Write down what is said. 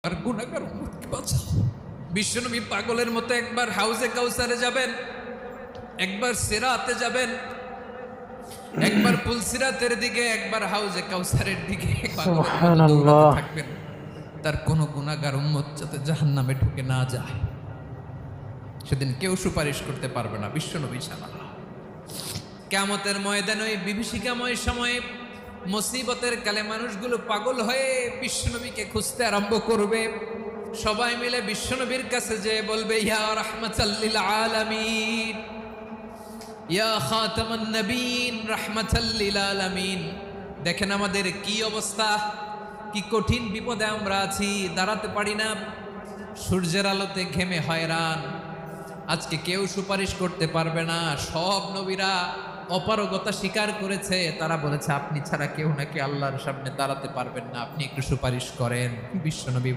আমার গুনাহগার উম্মতকে বাঁচাও। বিশ্বনবী পাগলের মতো একবার হাউজে কাউসারে যাবেন, একবার সিরাতে যাবেন, একবার পুলসিরাতের দিকে, একবার হাউজে কাউসারের দিকে সুবহানাল্লাহ। থাকবেন। তার কোনো গুনাহগার উম্মত যাতে জাহান্নামে ঢুকে না যায়, সেদিন কেউ সুপারিশ করতে পারবে না বিশ্বনবী ছাড়া। কিয়ামতের ময়দানে ওই বিভীষিকাময় সময়ে মুসিবতের কালে মানুষগুলো পাগল হয়ে বিশ্বনবীকে খুঁজতে আরম্ভ করবে। সবাই মিলে বিশ্বনবীর কাছে যেয়ে বলবে, ইয়া রাহমাতাল লিল আলামিন, ইয়া খাতামান নবীন, রাহমাতাল লিল আলামিন। দেখেন আমাদের কি অবস্থা, কি কঠিন বিপদে আমরা আছি, দাঁড়াতে পারি না, সূর্যের আলোতে ঘেমে হয়রান। আজকে কেউ সুপারিশ করতে পারবে না। সব নবীরা অপারগতা স্বীকার করেছে, তারা বলেছে আপনি ছাড়া কেউ নাকি আল্লাহর সামনে দাঁড়াতে পারবেন না, আপনি একটু সুপারিশ করেন। বিশ্বনবী